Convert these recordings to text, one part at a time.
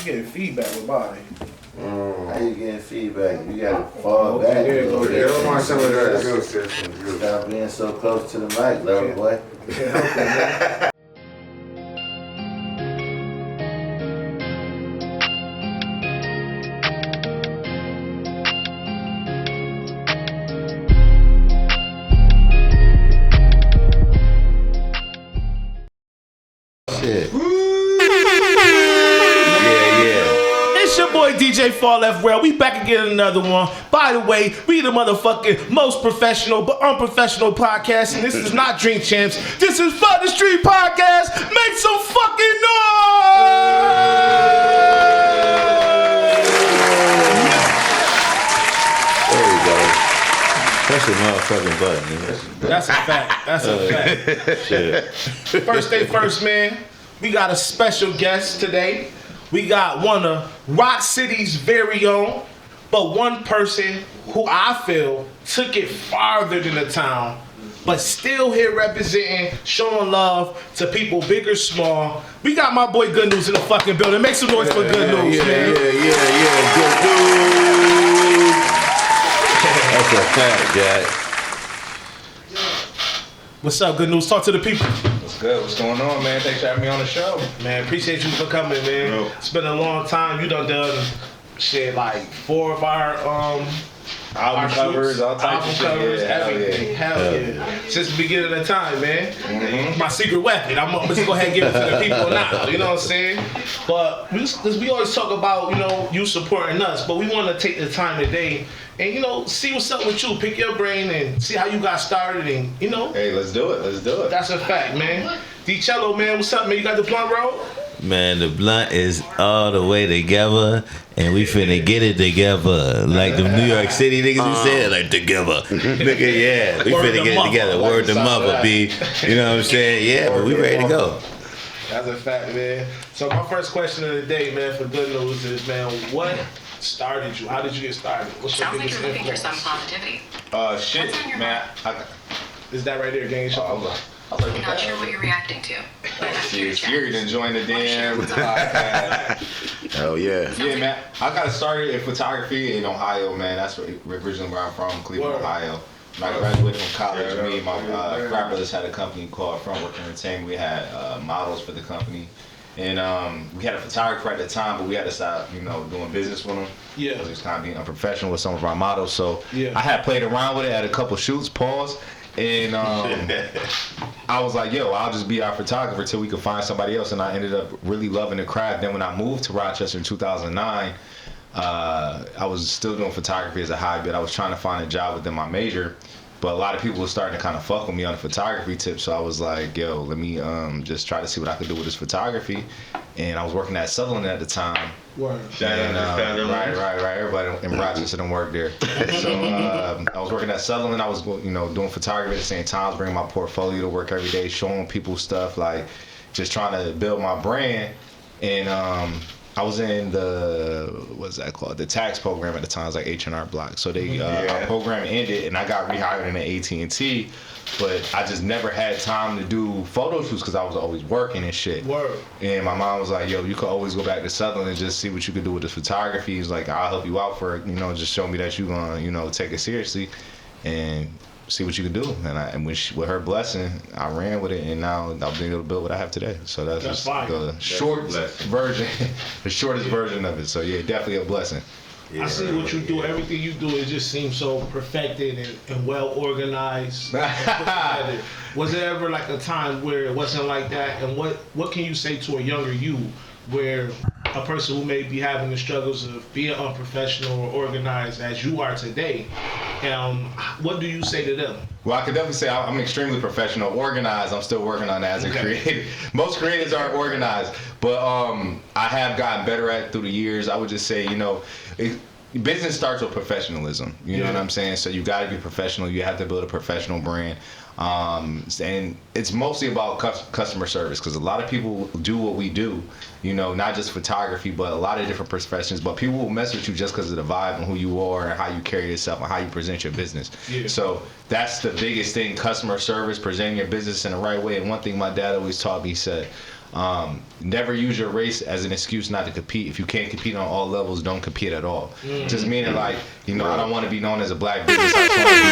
you getting feedback with mine. How you getting feedback? You gotta fall back. Don't want some of that. Stop being so close to the mic, little boy. Shit. It's your boy DJ Fall Left Rail. We back again another one. By the way, we the motherfucking most professional but unprofessional podcast, and this is not Drink Champs. This is Fuck the Street Podcast. Make some fucking noise! There we go. Press the motherfucking button, nigga. That's a fact. That's a fact. Shit. First thing first, man. We got a special guest today. We got one of Rock City's very own, but one person who I feel took it farther than the town, but still here representing, showing love to people big or small. We got my boy Good News in the fucking building. Make some noise for Good News, man. Good news. That's a fact, Jack. What's up, Good News? Talk to the people. What's good? What's going on, man? Thanks for having me on the show. Man, appreciate you for coming, man. Bro. It's been a long time. You done shit like 4 of our Album covers, all types of shit. covers, Yeah, everything. Hell yeah. Since the beginning of the time, man. Mm-hmm. My secret weapon. I'm just go ahead and give it to the people now. You know what I'm saying? But we always talk about, you supporting us, but we want to take the time today and, see what's up with you. Pick your brain and see how you got started and, Hey, let's do it. Let's do it. That's a fact, man. D-Cello, man, what's up, man? You got the blunt roll? Man, the blunt is all the way together, and we finna get it together. Like the New York City niggas who said, like, together. Nigga, yeah, we finna get it together. Word to mother, B. You know what I'm saying? Yeah, but we ready to go. That's a fact, man. So my first question of the day, man, for Good News is, man, what started you? How did you get started? What's your Sounds like biggest you're looking for influence? some positivity. Shit, man. Is that right there, gang? I was like, Not sure what you're reacting to, but I'm curious. You're enjoying the damn podcast. Hell yeah. Yeah, man. I got started in photography in Ohio, man. That's originally where I'm from, Cleveland, Word. Ohio. When I graduated from college, me and my frat brothers had a company called Front Work Entertainment. We had models for the company. And we had a photographer at the time, but we had to stop, doing business with him. Yeah. Because he was kind of being unprofessional with some of our models. So Yeah. I had played around with it, had a couple shoots, pause. And I was like, yo, I'll just be our photographer till we could find somebody else. And I ended up really loving the craft. Then when I moved to Rochester in 2009, I was still doing photography as a hobby, but I was trying to find a job within my major. But a lot of people were starting to kind of fuck with me on the photography tip. So I was like, yo, let me just try to see what I could do with this photography. And I was working at Sutherland at the time. Word. And, right. Everybody in Rochester didn't work there. So I was working at Sutherland. I was, doing photography at the same time. I was bringing my portfolio to work every day, showing people stuff, like just trying to build my brand. And I was in what's that called? The tax program at the time. It was like H&R Block. So our program ended, and I got rehired in the AT&T. But I just never had time to do photo shoots because I was always working and shit. Word. And my mom was like, yo, you could always go back to Sutherland and just see what you could do with this photography. He's like, I'll help you out for it, just show me that you're going to, take it seriously and see what you can do. And with her blessing, I ran with it, and now I've been able to build what I have today. So that's just fine. the short version, the shortest version of it. So yeah, definitely a blessing. I see what you do. Everything you do, it just seems so perfected and well organized. Was there ever like a time where it wasn't like that? And what can you say to a younger you, where a person who may be having the struggles of being unprofessional or organized as you are today, what do you say to them? Well, I could definitely say I'm extremely professional. Organized, I'm still working on that as a creative. Most creatives aren't organized, but I have gotten better at it through the years. I would just say, business starts with professionalism. You know what I'm saying? So you got to be professional. You have to build a professional brand. And it's mostly about customer service, because a lot of people do what we do, not just photography, but a lot of different professions. But people will mess with you just because of the vibe and who you are and how you carry yourself and how you present your business. Yeah. So that's the biggest thing: customer service, presenting your business in the right way. And one thing my dad always taught me, he said, Never use your race as an excuse not to compete. If you can't compete on all levels, don't compete at all. Just meaning like, you know, I don't want to be known as a black business. I just want to be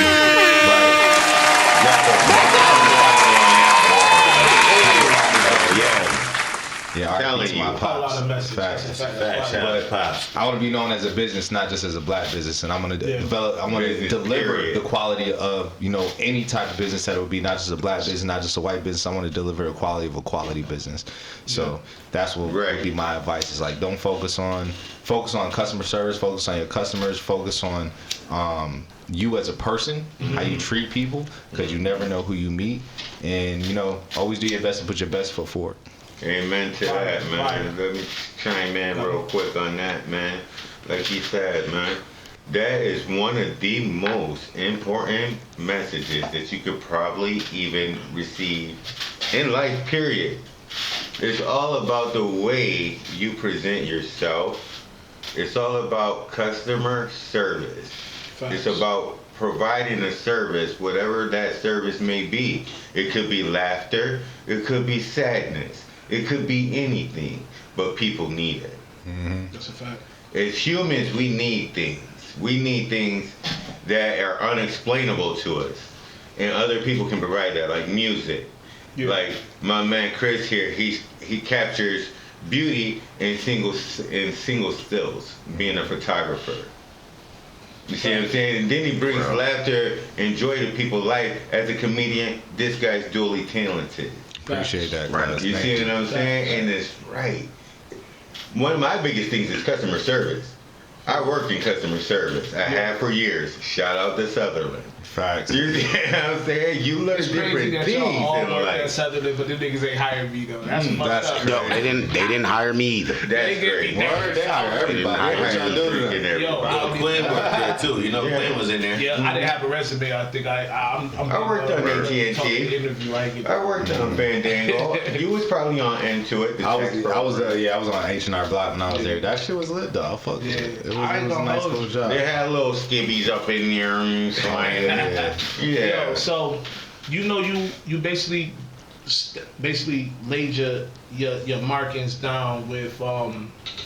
Yeah, Telling to you. my pops. Facts. But I want to be known as a business, not just as a black business, and I'm gonna develop. I'm gonna Business, deliver period. the quality of, you know, any type of business that it would be, not just a black business, not just a white business. I want to deliver the quality of a quality business. So that's what would be my advice. Is like, don't focus on customer service. Focus on your customers. Focus on you as a person, how you treat people, because you never know who you meet, and you know, always do your best and put your best foot forward. Amen to that, man. Let me chime in real quick on that, man. Like he said, man, that is one of the most important messages that you could probably even receive in life, period. It's all about the way you present yourself. It's all about customer service. It's about providing a service, whatever that service may be. It could be laughter, it could be sadness. It could be anything, but people need it. That's a fact. As humans, we need things. We need things that are unexplainable to us. And other people can provide that, like music. Yeah. Like my man Chris here, he captures beauty in single stills, being a photographer. You see what I'm saying? And then he brings laughter and joy to people's life. As a comedian, this guy's dually talented. Appreciate that, guys. You see what I'm saying? And it's right. One of my biggest things is customer service. I worked in customer service. I have for years. Shout out to Sutherland. Facts. You see what I'm saying? You learn different things in life. Sutherland, but them niggas ain't hired me though. That's fucked up. No, they didn't hire me either. That's great. Word, they hire everybody. They What y'all doing? Quinn worked there too. You know, Quinn was in there. Yeah, I didn't have a resume. I think I'm I worked on AT&T. interview. I worked on Fandango. You was probably on Intuit. I was on H&R Block when I was there. That shit was lit though. I fucked with it. It was a nice little job. They had little skibbies up in there. Yeah. Yo, so you know you basically laid your markings down with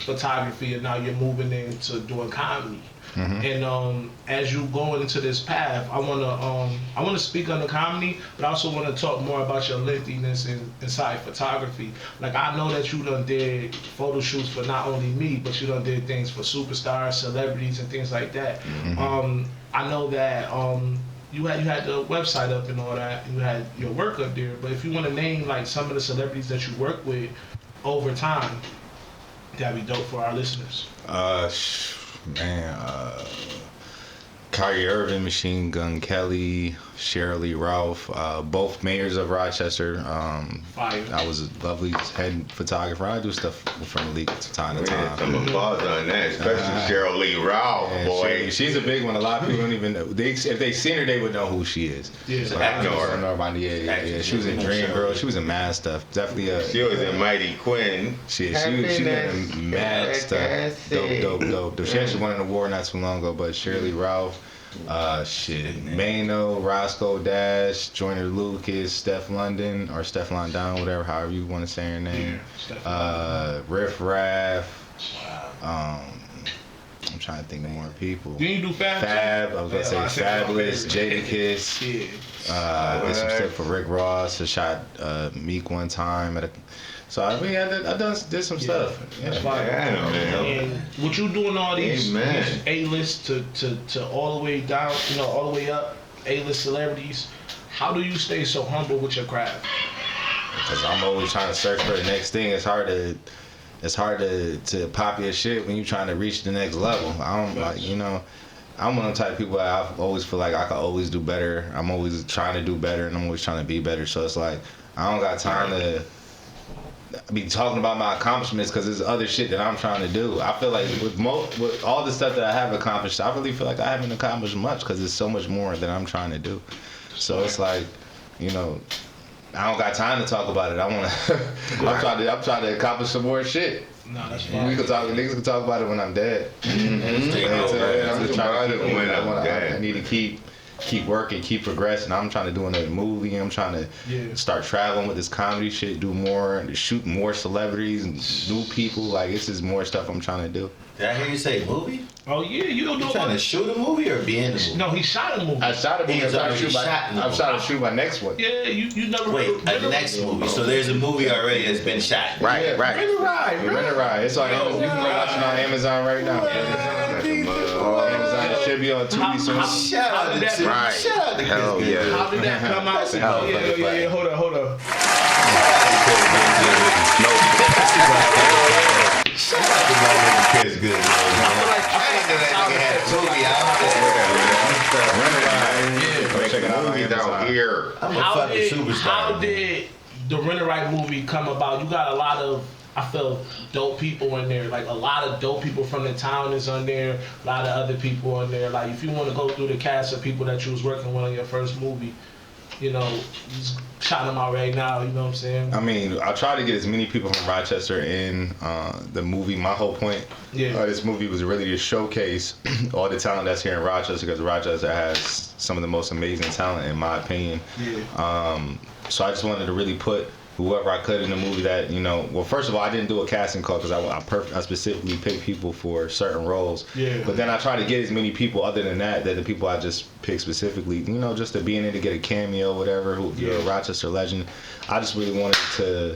photography, and now you're moving into doing comedy. And as you go into this path, I wanna speak on the comedy, but I also want to talk more about your lengthiness inside photography. Like, I know that you done did photo shoots for not only me, but you done did things for superstars, celebrities, and things like that. I know that you had the website up and all that, and you had your work up there. But if you want to name like some of the celebrities that you work with over time, that'd be dope for our listeners. Kyrie Irving, Machine Gun Kelly, Shirley Ralph, both mayors of Rochester. Fire. I was a lovely head photographer. I do stuff from the league from time to time. Some applause on that, especially Cheryl Lee Ralph, boy. She's a big one. A lot of people don't even know. If they seen her, they would know who she is. Yeah. So I know her. Yeah. She was in Dream Girl. She was in mad stuff. Definitely. She was in Mighty Quinn. She was in mad stuff. Dope. She actually won an award not too long ago. But Shirley Ralph. Mano, Roscoe Dash, Joyner Lucas, Steph London, or Steph London, whatever, however you want to say her name. Riff Raff. I'm trying to think of more people. Did you do Fab? I was gonna say Fabulous, Jadakiss. Did some stuff for Rick Ross. I shot Meek one time at a. So I mean, I did some stuff. Yeah, man. And what you doing all these A-list to all the way down, all the way up, A-list celebrities, how do you stay so humble with your craft? Because I'm always trying to search for the next thing. It's hard to to pop your shit when you're trying to reach the next level. I'm one of the type of people that I always feel like I can always do better. I'm always trying to do better, and I'm always trying to be better. So it's like I don't got time to be talking about my accomplishments because there's other shit that I'm trying to do. I feel like with all the stuff that I have accomplished, I really feel like I haven't accomplished much because there's so much more that I'm trying to do. So it's like, I don't got time to talk about it. I'm trying to accomplish some more shit. No, that's fine. Niggas can talk about it when I'm dead. I'm just trying to I need to keep keep working, keep progressing. I'm trying to do another movie. I'm trying to start traveling with this comedy shit, do more, shoot more celebrities and new people. Like, it's just more stuff I'm trying to do. Did I hear you say movie? Oh yeah, you don't know. You trying to shoot a movie or be in the movie? No, he shot a movie. I shot a movie. He's already shot in the I'm movie. trying to shoot my next one. Yeah, you never. Wait, a next movie. So there's a movie already that's been shot. Right. Rent a ride, bro. Rent a ride. It's on Amazon. You can watch it on Amazon right now. Amazon. It should be on Tubi soon. Shout out to Tim. Right. Shout out to Chris Hell GoodKnews. yeah. How did that come out? Hell, Yeah. Hold up. Shout out to my nigga Chris GoodKnews. I ain't know that nigga had Tubi out there. Check it out on Movies out Amazon. here. I'm a fucking superstar. How did the Rent a Ride movie come about? You got a lot of, I feel, dope people in there. Like, a lot of dope people from the town is on there. A lot of other people on there. Like, if you want to go through the cast of people that you was working with on your first movie, you know, just shout them out right now. You know what I'm saying? I mean, I try to get as many people from Rochester in the movie. My whole point of this movie was really to showcase all the talent that's here in Rochester, because Rochester has some of the most amazing talent, in my opinion. So I just wanted to really put whoever I could in the movie that, you know, well, first of all, I didn't do a casting call because I specifically picked people for certain roles. But then I tried to get as many people other than that the people I just picked specifically, you know, just to be in it to get a cameo, whatever, you're a Rochester legend. I just really wanted to,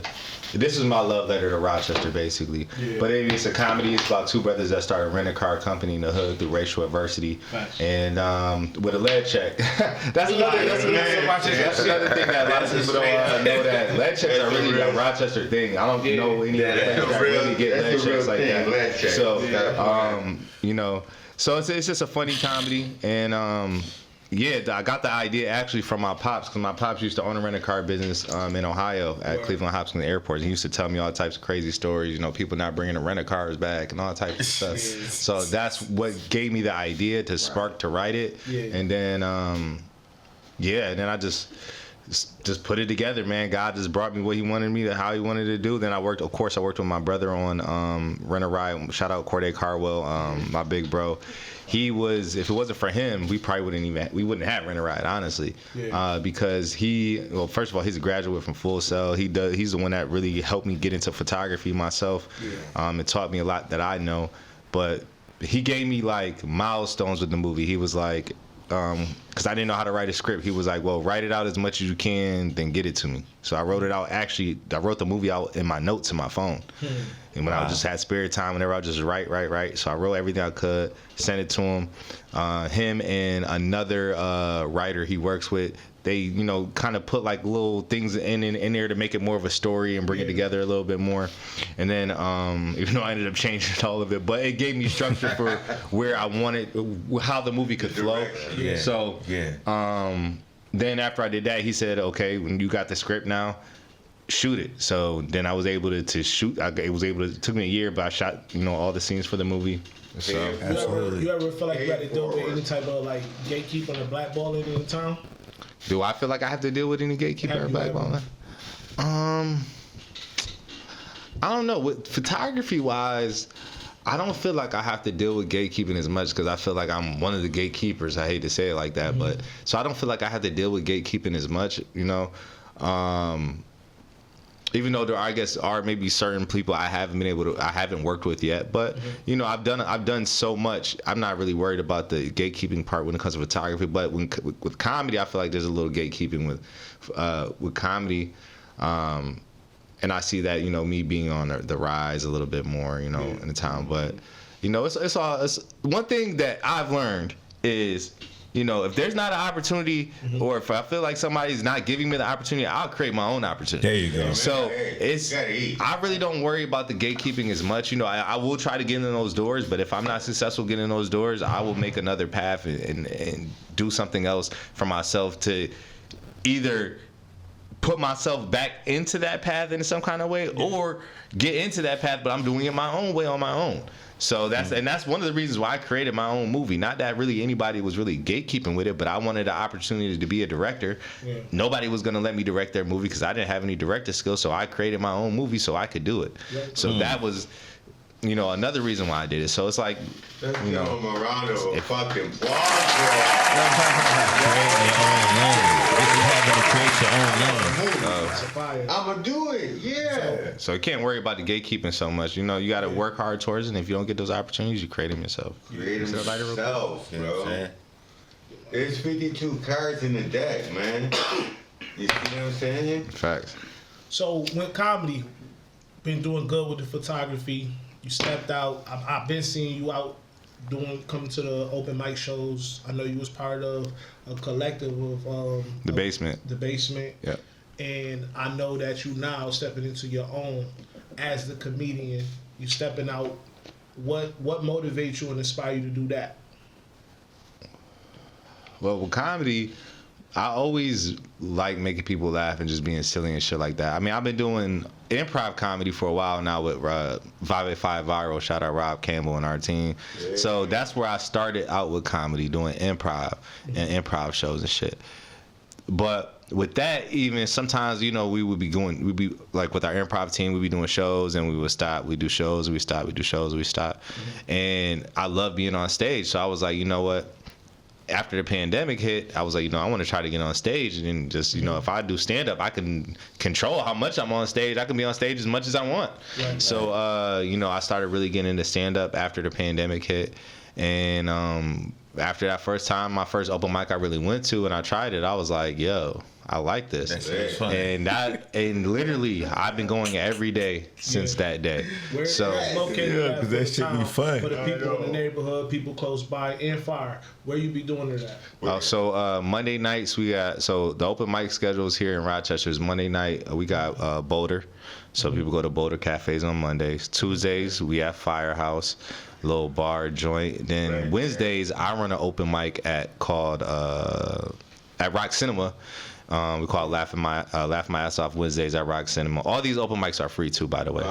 this is my love letter to Rochester, basically. But it's a comedy. It's about two brothers that started a rent-a-car company in the hood through racial adversity. And with a lead check. That's another thing that a lot of people don't know, that lead checks are really a Rochester thing. I don't know any other place that really get lead checks like that. So, you know, so it's just a funny comedy. And yeah, I got the idea actually from my pops, because my pops used to own a rent-a-car business in Ohio at Cleveland Hopkins Airport. He used to tell me all types of crazy stories, you know, people not bringing the rent-a-cars back and all types of stuff. So that's what gave me the idea to spark to write it. And then, and then I just put it together, man. God just brought me what he wanted me to, how he wanted to do. Then I worked with my brother on Rent a Ride. Shout out Chris Cardwell, my big bro. He was, if it wasn't for him, we wouldn't have Rent a Ride, honestly. Because first of all, he's a graduate from Full Sail. He's the one that really helped me get into photography myself. It taught me a lot that I know. But he gave me like milestones with the movie. He was like, because I didn't know how to write a script. He was like, well, write it out as much as you can, then get it to me. So I wrote it out. Actually, I wrote the movie out in my notes in my phone. And when I just had spare time, whenever I would just write. So I wrote everything I could, sent it to him. Him and another writer he works with, they, you know, kind of put like little things in there to make it more of a story and bring it together a little bit more. And then, even though I ended up changing all of it, but it gave me structure for where I wanted, how the movie could flow. So, then after I did that, he said, okay, when you got the script now, shoot it. So then I was able to shoot. It took me a year, but I shot, you know, all the scenes for the movie. So You ever feel like you had to deal with any type of like gatekeeping or blackballing in the town? Do I feel like I have to deal with any gatekeeper or blackballing? I don't know. With photography wise, I don't feel like I have to deal with gatekeeping as much, because I feel like I'm one of the gatekeepers. I hate to say it like that, but so I don't feel like I have to deal with gatekeeping as much, you know. Even though there, I guess, are maybe certain people I haven't worked with yet, but you know, I've done so much. I'm not really worried about the gatekeeping part when it comes to photography. But with comedy, I feel like there's a little gatekeeping with comedy, and I see that, you know, me being on the rise a little bit more, you know, in the town. But you know, it's one thing that I've learned is, you know, if there's not an opportunity, or if I feel like somebody's not giving me the opportunity, I'll create my own opportunity. There you go. So I really don't worry about the gatekeeping as much. You know, I will try to get in those doors, but if I'm not successful getting in those doors, I will make another path and do something else for myself to either put myself back into that path in some kind of way, or get into that path, but I'm doing it my own way on my own. So that's one of the reasons why I created my own movie. Not that really anybody was really gatekeeping with it, but I wanted the opportunity to be a director. Nobody was going to let me direct their movie because I didn't have any director skills. So I created my own movie so I could do it. So that was you know, another reason why I did it. So it's like, Let's you give know, him a round of a fucking applause. Create your own lane. This is having to create your own lane. It's a fire. I'ma do it, yeah. so you can't worry about the gatekeeping so much. You know, you got to work hard towards it. And if you don't get those opportunities, you create them yourself. Create Is that right, yourself, You know what I'm bro. saying? There's 52 cards in the deck, man. You see what I'm saying? Facts. So when comedy been doing good with the photography, you stepped out. I've been seeing you out coming to the open mic shows. I know you was part of a collective of The Basement. The Basement. Yeah. And I know that you now stepping into your own as the comedian. You stepping out. What motivates you and inspire you to do that? Well, with comedy, I always like making people laugh and just being silly and shit like that. I mean, I've been doing improv comedy for a while now with 585 Viral. Shout out Rob Campbell and our team. Yeah. So that's where I started out with comedy, doing improv and improv shows and shit. But with that, even sometimes, you know, we'd be like with our improv team, we'd be doing shows and we would stop. We do shows, we stop, we do shows, we stop. And I love being on stage. So I was like, you know what? After the pandemic hit, I was like, you know, I want to try to get on stage and just, you know, if I do stand up, I can control how much I'm on stage. I can be on stage as much as I want. Right. So, you know, I started really getting into stand up after the pandemic hit. And after that first time, my first open mic I really went to and I tried it, I was like, yo, I like this. That's funny. And literally, I've been going every day since that day. Where So it's located Yeah, at 'cause for that the shit be town, fun. for the people in the neighborhood, people close by, and fire. Where you be doing it at? Monday nights so the open mic schedules here in Rochester is Monday night we got Boulder, so people go to Boulder cafes on Mondays. Tuesdays we have Firehouse, little bar joint. Then Wednesdays I run an open mic at Rock Cinema. We call it Laughing My Ass Off Wednesdays at Rock Cinema. All these open mics are free too, by the way.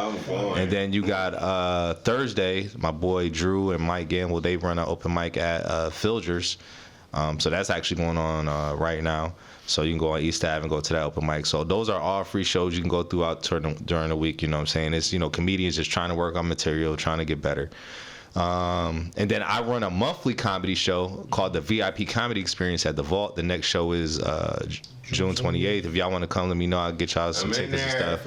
And then you got Thursday, my boy Drew and Mike Gamble, they run an open mic at Filgers. So that's actually going on right now. So you can go on East Ave and go to that open mic. So those are all free shows you can go throughout during the week. You know what I'm saying? It's, you know, comedians just trying to work on material, trying to get better. And then I run a monthly comedy show called the VIP Comedy Experience at the Vault. The next show is June 28th. If y'all want to come, let me know. I'll get y'all some tickets and stuff.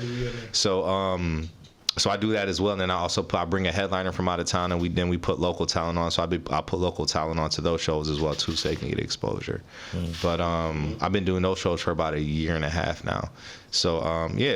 So I do that as well, and then I bring a headliner from out of town, and we put local talent on. So I put local talent on to those shows as well too, so they can get exposure. But I've been doing those shows for about a year and a half now. So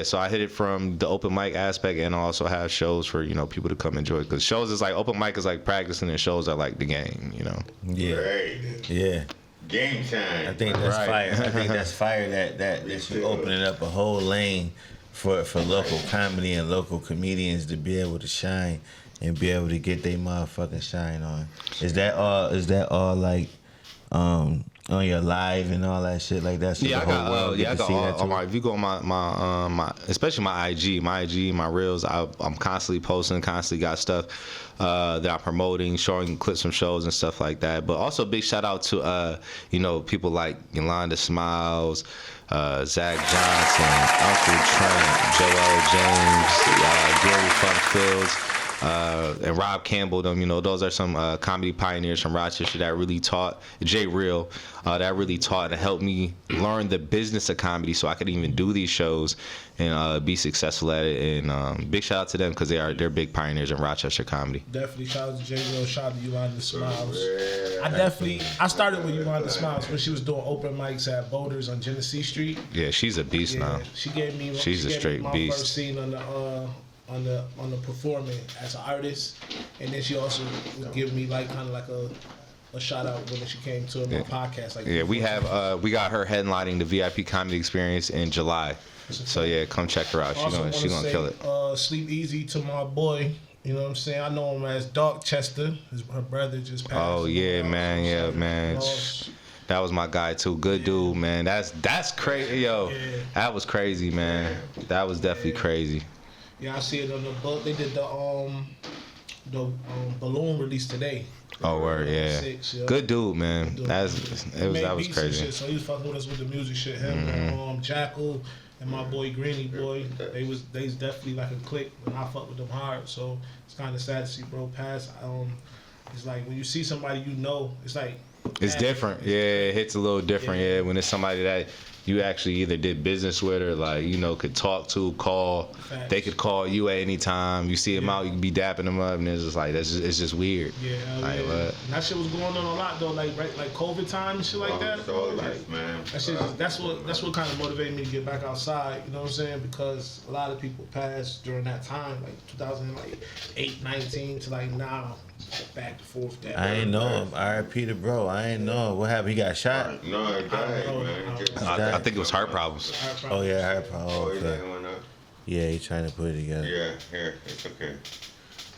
so I hit it from the open mic aspect, and I also have shows for, you know, people to come enjoy. Because shows is like, open mic is like practicing, and shows are like the game, you know. Yeah. Right. Yeah. Game time. I think that's Right. fire. I think that's fire that you opening up a whole lane for local comedy and local comedians to be able to shine and be able to get their motherfucking shine on. Is that all like on your live and all that shit like that? So Yeah, the whole world get I to got see all that on too? if you go on my especially my IG, my reels, I'm constantly posting, constantly got stuff that I'm promoting, showing clips from shows and stuff like that. But also big shout out to you know, people like Yolanda Smiles, Zach Johnson, Uncle Trent, Joel James, Gary Funk Fields, and Rob Campbell. Them, you know, those are some comedy pioneers from Rochester that really taught, Jay Real, that really taught and helped me learn the business of comedy, so I could even do these shows and be successful at it. And big shout out to them because they're big pioneers in Rochester comedy. Definitely shout out to J. Will, shout out to Yolanda Smiles. I started with Yolanda Smiles when she was doing open mics at Boulders on Genesee Street. Yeah, she's a beast now. She gave me She's a straight my beast. first scene on the performing as an artist, and then she also was giving me like kind of like a shout out when she came to my podcast. Like, Yeah, we got her headlining the VIP Comedy Experience in July. So yeah, come check her out. She's gonna kill it. Sleep easy to my boy. You know what I'm saying? I know him as Darkchester. Her brother just passed. Oh yeah, man. Yeah, man. That was my guy too. Good dude, man. That's crazy, yo. Yeah. That was crazy, man. That was definitely crazy. Yeah, I see it on the book. They did the balloon release today. Oh word, yeah. 6, yeah. Good dude, man. Dude. That was Made beats and crazy. shit, so he was fucking with us with the music shit. Him and Jackal, and my boy Greeny boy, they's definitely like a clique, and I fuck with them hard. So it's kind of sad to see bro pass. It's like when you see somebody you know, it's like it's different. Yeah, it hits a little different. Yeah, when it's somebody that you actually either did business with or like, you know, could talk to, call. Facts. They could call you at any time. You see them out, you can be dapping them up, and it's just like it's just weird. Yeah, like, yeah. And that shit was going on a lot though, like like COVID time and shit like that. Soldiers, man. That shit that's what kind of motivated me to get back outside. You know what I'm saying? Because a lot of people passed during that time, like 2008, 19 to like now, back to forth. That I ain't know him. R.I.P. to bro. I ain't know him. What happened? He got shot? No, he died, man. I think it was heart problems. Oh, yeah, heart problem. Oh, he Okay. got one up. Yeah, he trying to put it together. Yeah, here, it's okay.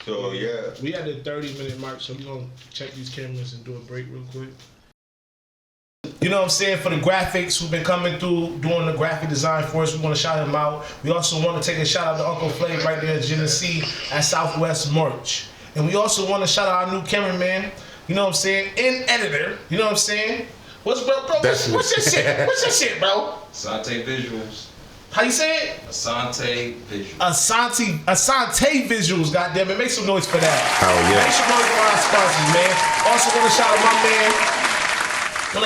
So, yeah. We had the 30-minute mark, so we're gonna check these cameras and do a break real quick. You know what I'm saying? For the graphics who've been coming through doing the graphic design for us, we want to shout him out. We also want to take a shout out to Uncle Flav right there at Genesee at Southwest Merch. And we also want to shout out our new cameraman, you know what I'm saying, and editor, you know what I'm saying? What's bro? What's your shit? What's your shit, bro? Asante Visuals. How you say it? Asante Visuals. Asante Visuals, goddamn it. Make some noise for that. Oh, yeah. Make some noise for our sponsors, man. Also want to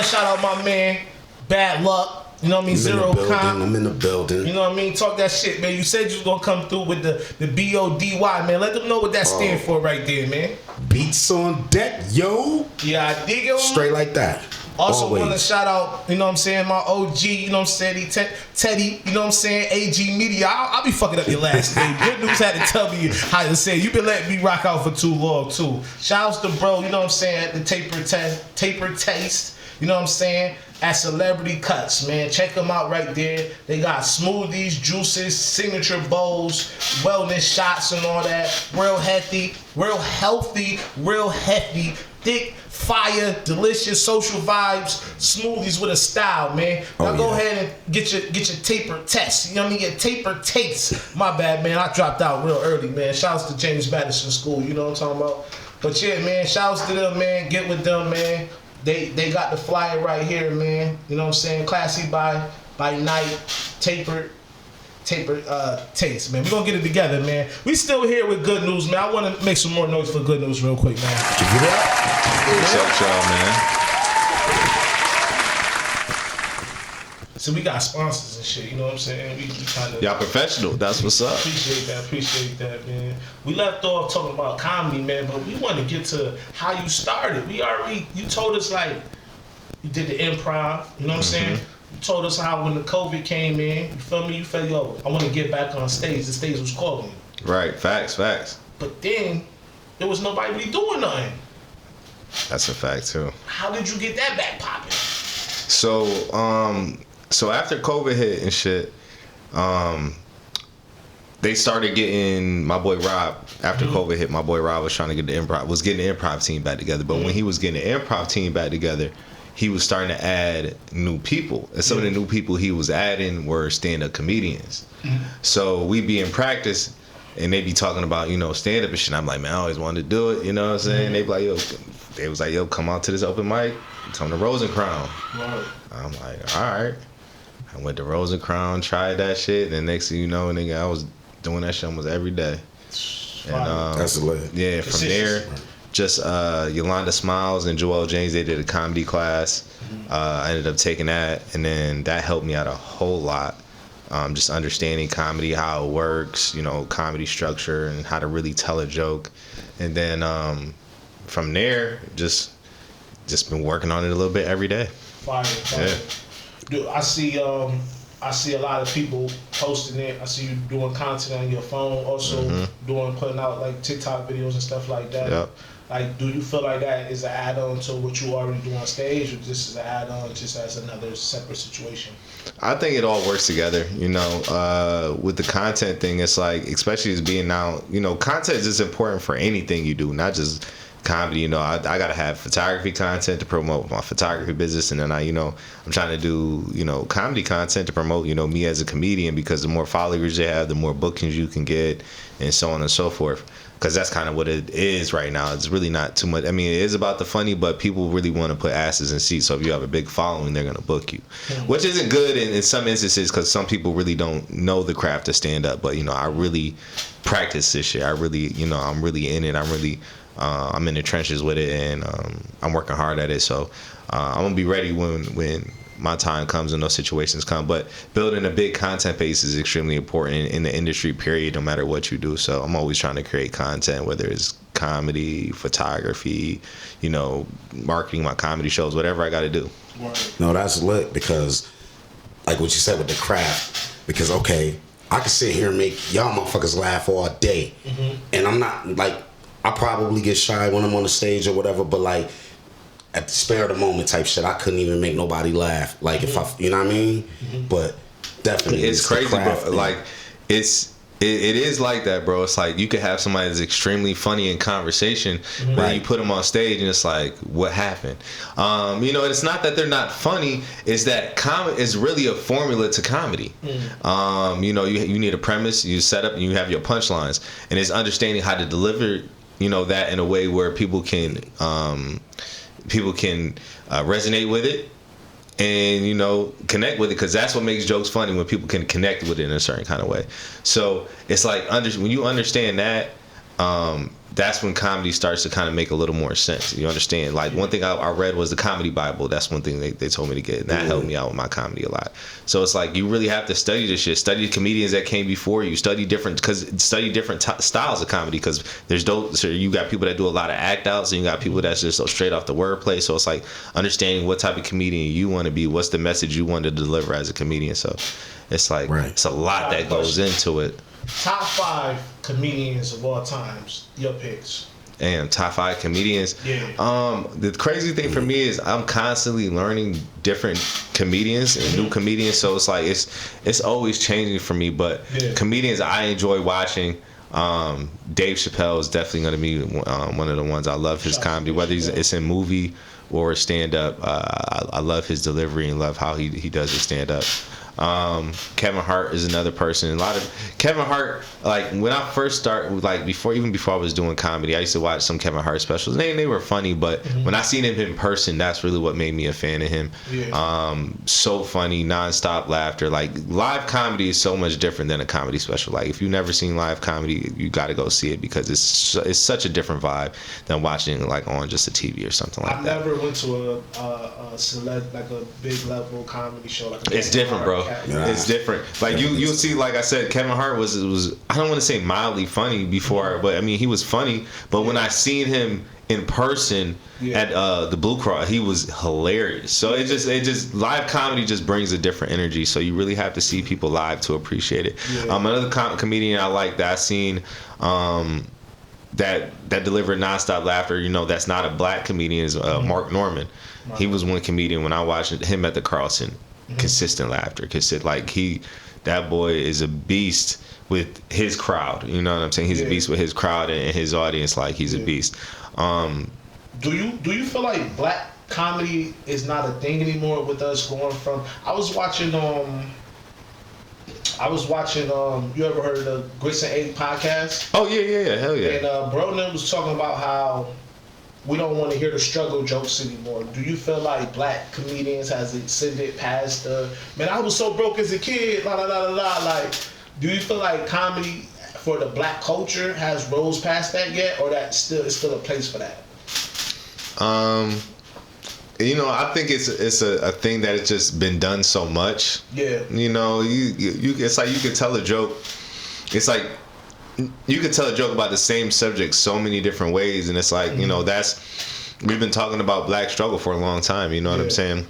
shout out my man, Bad Luck. You know what I mean? Zero Con. I'm in the building. You know what I mean? Talk that shit, man. You said you was gonna come through with the B-O-D-Y, man. Let them know what that stands for right there, man. Beats on deck, yo. Yeah, I dig it. Straight like that. Also Always. want to shout out, you know what I'm saying, my OG, you know what I'm saying, Teddy, you know what I'm saying, AG Media. I'll be fucking up your last name. Good News had to tell me how to say it. You've been letting me rock out for too long, too. Shout outs to bro, you know what I'm saying, at the Taper Taste, you know what I'm saying, at Celebrity Cuts, man. Check them out right there. They got smoothies, juices, signature bowls, wellness shots and all that. Real healthy, thick, fire, delicious, social vibes, smoothies with a style, man. Now go ahead and get your taper test. You know what I mean? Get taper taste. My bad, man. I dropped out real early, man. Shouts to James Madison School. You know what I'm talking about? But yeah, man. Shouts to them, man. Get with them, man. They got the flyer right here, man. You know what I'm saying? Classy by night, taper taste, man. We're gonna get it together, man. We still here with Good News, man. I want to make some more noise for Good News real quick, man. What's up, y'all, man? So we got sponsors and shit, you know what I'm saying? We kind of Y'all professional. That's what's up. Appreciate that, man. We left off talking about comedy, man, but we want to get to how you started. You told us like you did the improv, you know what I'm saying? You told us how when the COVID came in, you feel me? You felt, yo, I want to get back on stage. The stage was calling you. Right, facts. But then there was nobody really doing nothing. That's a fact too. How did you get that back popping? So after COVID hit and shit, they started getting my boy Rob. After COVID hit, my boy Rob was trying to get getting the improv team back together. But when he was getting the improv team back together, he was starting to add new people. And some of the new people he was adding were stand-up comedians. So we be in practice and they be talking about, you know, stand-up and shit. I'm like, man, I always wanted to do it, you know what I'm saying? They was like, yo, come out to this open mic. It's on the Rosencrown. Right. I'm like, all right. I went to Rosencrown, tried that shit, and next thing you know, nigga, I was doing that shit almost every day. And That's lit. yeah, from there, just Yolanda Smiles and Joel James, they did a comedy class. I ended up taking that, and then that helped me out a whole lot. Just understanding comedy, how it works, you know, comedy structure, and how to really tell a joke. And then from there, just been working on it a little bit every day. Fire. Yeah. Dude, I see a lot of people posting it. I see you doing content on your phone, also putting out like TikTok videos and stuff like that. Yep. Like, do you feel like that is an add-on to what you already do on stage, or just as an add-on, just as another separate situation? I think it all works together, you know. With the content thing, it's like, especially as being now, you know, content is just important for anything you do, not just comedy. You know, I gotta have photography content to promote my photography business, and then I'm trying to do, you know, comedy content to promote, you know, me as a comedian, because the more followers you have, the more bookings you can get, and so on and so forth. because that's kind of what it is right now. It's really not too much. I mean, it is about the funny, but people really want to put asses in seats. So if you have a big following, they're gonna book you, which isn't good in some instances because some people really don't know the craft of stand up. But I really practice this shit. I really, I'm really in it. I'm in the trenches with it, and I'm working hard at it. So I'm gonna be ready when my time comes and those situations come. But building a big content base is extremely important in the industry, period, no matter what you do. So I'm always trying to create content, whether it's comedy, photography, marketing my comedy shows, whatever I got to do. No, that's lit because, like what you said with the craft, because, okay, I can sit here and make y'all motherfuckers laugh all day. And I'm not, like, I probably get shy when I'm on the stage or whatever, but, like, at the spare of the moment type shit, I couldn't even make nobody laugh. Like, if I, you know what I mean? But definitely, it's crazy, bro. Like, it is like that, bro. It's like you could have somebody that's extremely funny in conversation, but then you put them on stage and it's like, what happened? It's not that they're not funny. It's that comedy is really a formula to comedy. You need a premise, you set up, and you have your punchlines, and it's understanding how to deliver, that in a way where people can resonate with it and connect with it, because that's what makes jokes funny, when people can connect with it in a certain kind of way. So it's like when you understand that, that's when comedy starts to kind of make a little more sense. You understand? Like, one thing I read was the Comedy Bible. That's one thing they told me to get, and that helped me out with my comedy a lot. So it's like you really have to study this shit. Study the comedians that came before you. Study different styles of comedy, because there's dope. So you got people that do a lot of act outs, and you got people that's just so straight off the wordplay. So it's like understanding what type of comedian you want to be. What's the message you want to deliver as a comedian? So it's like it's a lot that goes into it. Top 5 comedians of all times. Your picks. Damn, top 5 comedians. Yeah. The crazy thing for me is I'm constantly learning different comedians and new comedians. So it's like it's always changing for me. But comedians I enjoy watching. Dave Chappelle is definitely going to be one of the ones. I love his comedy, whether it's in movie or stand up. I love his delivery and love how he does his stand up. Kevin Hart is another person. Kevin Hart, like when I first started, like before I was doing comedy, I used to watch some Kevin Hart specials. They were funny, but when I seen him in person, that's really what made me a fan of him. So funny, nonstop laughter. Like, live comedy is so much different than a comedy special. Like, if you've never seen live comedy, you got to go see it, because it's such a different vibe than watching like on just a TV or something like that. I never went to a big level comedy show. Like it's different, bro. It's different. Like you'll see, like I said, Kevin Hart was I don't want to say mildly funny before, but I mean, he was funny. But when I seen him in person at the Blue Cross, he was hilarious. So it just live comedy just brings a different energy. So you really have to see people live to appreciate it. Another comedian I like that I seen that delivered nonstop laughter, that's not a black comedian, is Mark Norman. He was one comedian when I watched him at the Carlson. Consistent laughter, that boy is a beast with his crowd. You know what I'm saying? He's a beast with his crowd and his audience. Like, he's a beast. Do you feel like black comedy is not a thing anymore with us going from? I was watching you ever heard of the Grits and Egg podcast? Oh yeah, hell yeah. And Broden was talking about how we don't want to hear the struggle jokes anymore. Do you feel like black comedians has extended past man, I was so broke as a kid, la la la la la. Like, do you feel like comedy for the black culture has rose past that yet, or that is still a place for that? I think it's a thing that has just been done so much. Yeah. It's like you could tell a joke. It's like you could tell a joke about the same subject so many different ways, and it's like, we've been talking about black struggle for a long time, you know what I'm saying?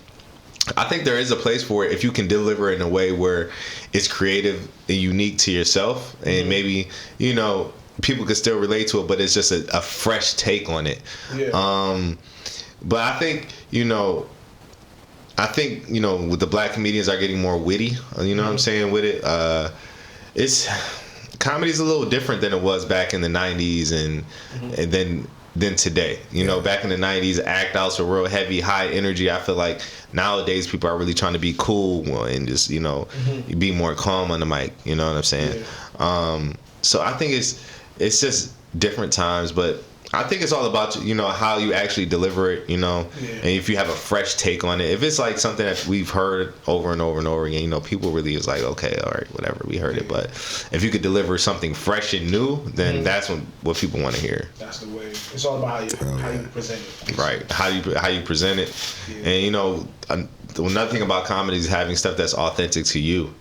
I think there is a place for it if you can deliver it in a way where it's creative and unique to yourself, and maybe, people can still relate to it, but it's just a fresh take on it. But I think, with the black comedians are getting more witty, you know what I'm saying, with it. Comedy's a little different than it was back in the 90s and then today. Back in the 90s, act outs were real heavy, high energy. I feel like nowadays people are really trying to be cool and just, be more calm on the mic. You know what I'm saying? So I think it's just different times, but I think it's all about, you know, how you actually deliver it, you know, and if you have a fresh take on it. If it's like something that we've heard over and over and over again, you know, people really is like, okay, all right, whatever, we heard it. But if you could deliver something fresh and new, then that's what people want to hear. That's the way. It's all about how you present it. Right, how you present it, and you know, another thing about comedy is having stuff that's authentic to you.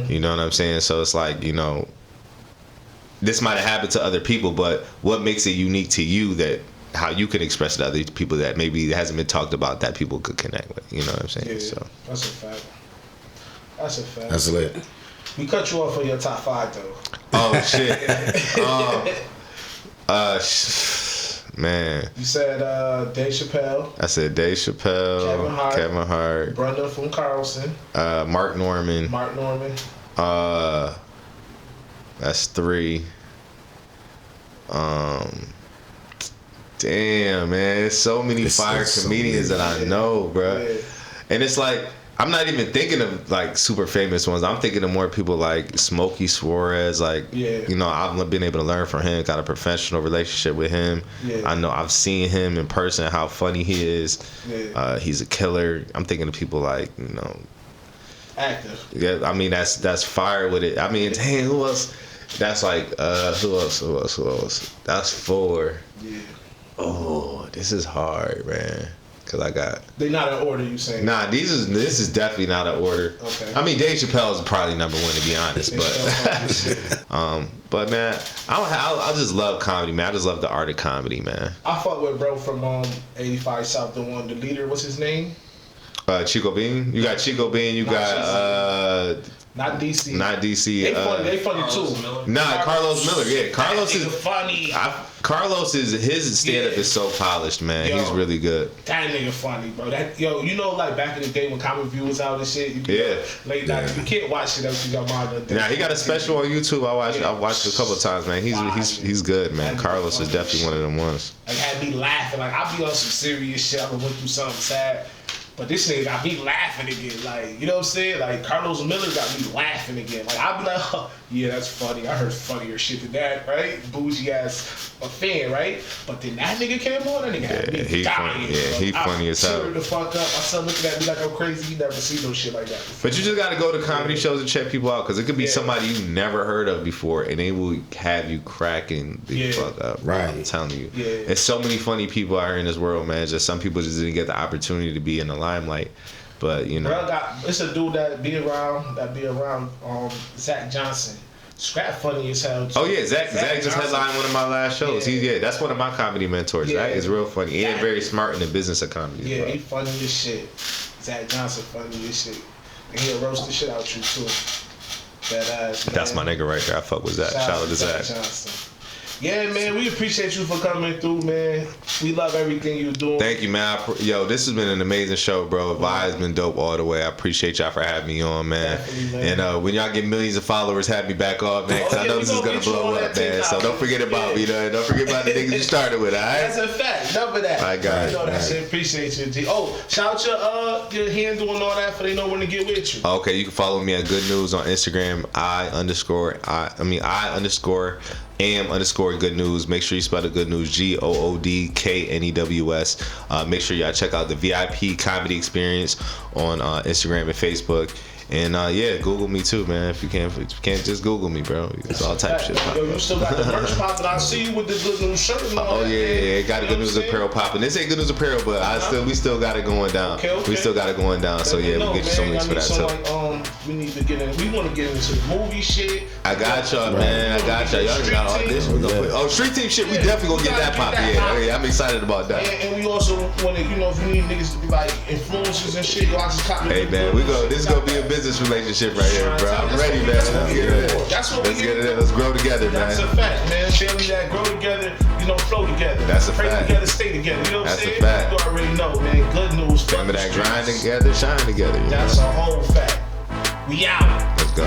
You know what I'm saying? So it's like, you know, this might have happened to other people, but what makes it unique to you, that how you can express it to other people that maybe hasn't been talked about, that people could connect with. You know what I'm saying? Yeah, so that's a fact. That's a fact. That's lit. We cut you off for your top 5 though. Oh shit. Man. You said Dave Chappelle. I said Dave Chappelle, Kevin Hart, Brenda from Carlson, Mark Norman. That's 3. Damn, man, there's so many fire comedians that I know, bro. Yeah. And it's like, I'm not even thinking of like super famous ones. I'm thinking of more people like Smokey Suarez. Like, you know, I've been able to learn from him. Got a professional relationship with him. I know I've seen him in person, how funny he is. He's a killer. I'm thinking of people like, you know, active. Yeah, I mean that's fire with it. I mean, dang, who else? That's like who else? That's 4. Yeah. Oh, this is hard, man. Cause I got. They not in order, you saying? Nah, this is definitely not in order. Okay. I mean, Dave Chappelle is probably number 1 to be honest, but man, I just love comedy, man. I just love the art of comedy, man. I fuck with bro from 85 South, the leader. What's his name? Chico Bean. You got Chico Bean. You got not DC. Not DC. They funny too. Nah, Carlos Miller. Yeah, Carlos is funny. Carlos is his stand up is so polished, man. Yo, he's really good. That nigga funny, bro. You know, like back in the day when Comic View was out and shit. Late night, you can't watch it unless you got mom. Nah, he got a special on YouTube. I watched it a couple of times, man. He's good, man. Carlos is definitely one of them ones. Like had me laughing. Like I be on some serious shit. I went through something sad. But this nigga got me laughing again. Like, you know what I'm saying? Like, Carlos Miller got me laughing again. Like, I'll be like, oh, yeah, that's funny. I heard funnier shit than that, right? Bougie ass a fan, right? But then that nigga came on, that nigga had me dying. He funny as hell. I the fuck up. My son looking at me like I'm crazy. He never seen no shit like that before. But you just gotta go to comedy shows and check people out, because it could be somebody you never heard of before, and they will have you cracking the fuck up. Right. I'm telling you. There's so many funny people out here in this world, man. Just some people just didn't get the opportunity to be in the limelight. But you know, it's a dude that be around Zach Johnson. Scrap funny as hell too. Oh yeah, Zach just headlined one of my last shows. That's one of my comedy mentors. Zach is real funny and very smart in the business of comedy. Yeah, he funny as shit. Zach Johnson funny as shit. And he'll roast the shit out you too. That's my nigga right there. I fuck with Zach. Shout out to Zach Johnson. Yeah, man, we appreciate you for coming through, man. We love everything you're doing. Thank you, man. Yo, this has been an amazing show, bro. Vibe's been dope all the way. I appreciate y'all for having me on, man. Man. And when y'all get millions of followers, have me back on, man, because I know this is going to blow up, man. So don't forget about me, though. Don't forget about the niggas you started with, all right? That's a fact. Number that. I got it. You know that shit. Appreciate you, G. Oh, shout out your handle and all that for they know when to get with you. Okay, you can follow me at Good News on Instagram. I_am_Good News. Make sure you spell the Good News GOODKNEWS. Make sure y'all check out the VIP Comedy Experience on Instagram and Facebook. And Google me too, man. If you can't just Google me, bro. It's all type of shit. Yo, you still got the merch popping. I see you with the Good News shirt and all that. Yeah. Got a Good News apparel popping. This ain't Good News apparel, but we still got it going down. Okay. We still got it going down. So yeah, we'll get you some links for that too. We need to get in. We want to get into the movie shit. I got y'all, man. I got y'all. Y'all got all this. Street team shit. We definitely gonna get that popping. Yeah, I'm excited about that. And we also want to, if you need niggas to be like influencers and shit, y'all just copy. Hey man, this is gonna be a business relationship right here, bro. I'm ready, man. Let's get it. Let's grow together, man. That's a fact, man. Family that grow together, flow together. That's a fact. Pray together, stay together. You know what I'm saying? That's a fact. You already know, man. Good news. Remember that grind together, shine together. That's a whole fact. We out. Let's go.